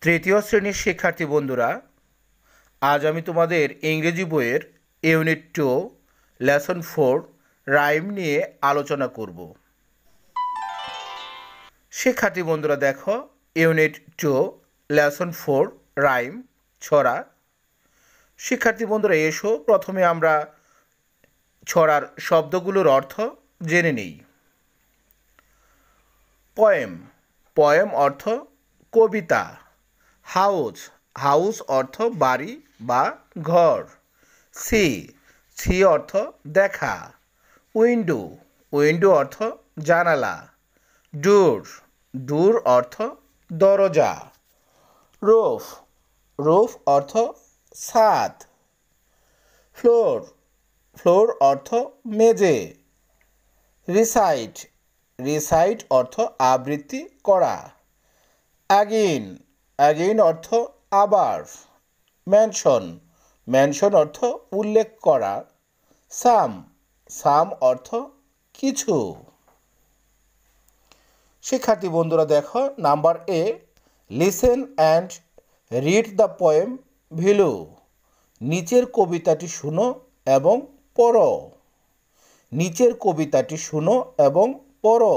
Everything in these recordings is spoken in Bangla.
তৃতীয় শ্রেণীর শিক্ষার্থী বন্ধুরা, আজ আমি তোমাদের ইংরেজি বইয়ের ইউনিট 2 লেসন 4 রাইম নিয়ে আলোচনা করব। শিক্ষার্থী বন্ধুরা দেখো, ইউনিট 2 লেসন 4 রাইম ছড়া। শিক্ষার্থী বন্ধুরা এসো প্রথমে আমরা ছড়ার শব্দগুলোর অর্থ জেনে নিই। পয়েম, পয়েম অর্থ কবিতা। হাউস, হাউস অর্থ বাড়ি বা ঘর। সি, সি অর্থ দেখা। উইন্ডো, উইন্ডো অর্থ জানালা। ডোর, ডোর অর্থ দরজা। রুফ, রুফ অর্থ ছাদ। ফ্লোর, ফ্লোর অর্থ মেঝে। রিসাইট, রিসাইট অর্থ আবৃত্তি করা। অ্যাগেইন, অ্যাগেইন অর্থ আবার। মেনশন, মেনশন অর্থ উল্লেখ করা। সাম, সাম অর্থ কিছু। শিক্ষার্থী বন্ধুরা দেখো, number A, listen and read the poem ভিলু। নিচের কবিতাটি শুনো এবং পড়ো। নিচের কবিতাটি শুনো এবং পড়ো।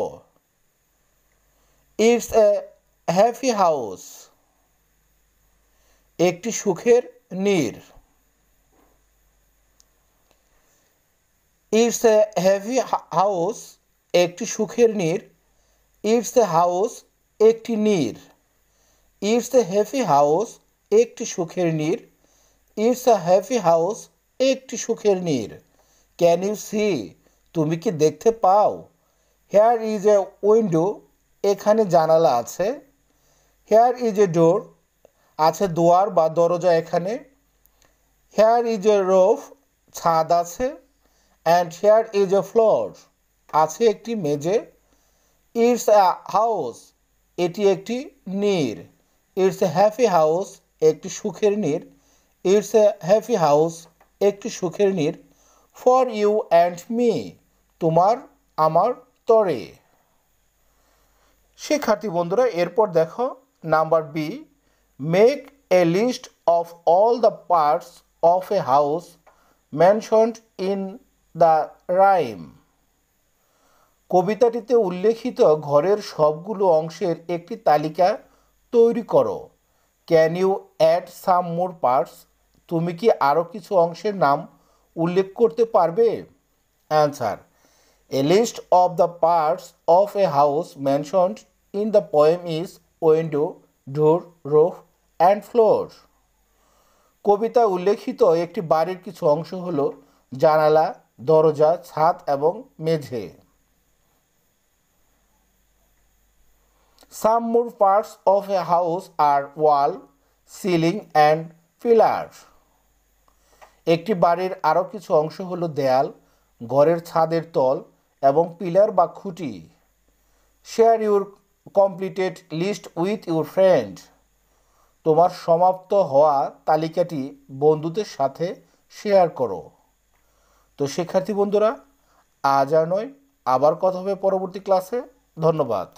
ইটস এ হ্যাপি হাউস, একটি সুখের নীর। ইটস এ হ্যাপি হাউস, একটি সুখের নীর। ইটস এ হাউস, একটি নীর। ইটস এ হ্যাপি হাউস, একটি সুখের নীর। ইটস এ হ্যাপি হাউস, একটি সুখের নীর। ক্যান ইউ সি, তুমি কি দেখতে পাও? হেয়ার ইজ এ উইন্ডো, এখানে জানালা আছে। হেয়ার ইজ এ ডোর, আছে দুয়ার বা দরজা এখানে। হেয়ার ইজ এ রুফ, ছাদ আছে। And here is a floor, আছে একটি মেঝে। ইটস এ হাউস, এটি একটি নীর। ইটস এ হ্যাপি হাউস, একটি সুখের নীর। ইটস এ হ্যাপি হাউস, একটি সুখের নীর। ফর ইউ অ্যান্ড মি, তোমার আমার তরে। শিক্ষার্থী বন্ধুরা এরপর দেখো, number B, make a list of all the parts of a house mentioned in the rhyme. কবিতাটিতে উল্লেখিত ঘরের সবগুলো অংশের একটি তালিকা তৈরি করো। Can you add some more parts, তুমি কি আরও কিছু অংশের নাম উল্লেখ করতে পারবে? Answer, a list of the parts of a house mentioned in the poem is window, door, roof and floor. কবিতা উল্লেখিত একটি বাড়ির কিছু অংশ হলো জানালা, দরজা, ছাদ এবং মেঝে। Some more parts of a house are wall, ceiling and pillars. একটি বাড়ির আরও কিছু অংশ হলো দেয়াল, ঘরের ছাদের তল এবং পিলার বা খুঁটি। Share your completed list with your friend, তোমার সমাপ্ত হওয়া তালিকাটি বন্ধুদের সাথে শেয়ার করো। তো শিক্ষার্থী বন্ধুরা, আজ আর নয়, আবার কথা হবে পরবর্তী ক্লাসে। ধন্যবাদ।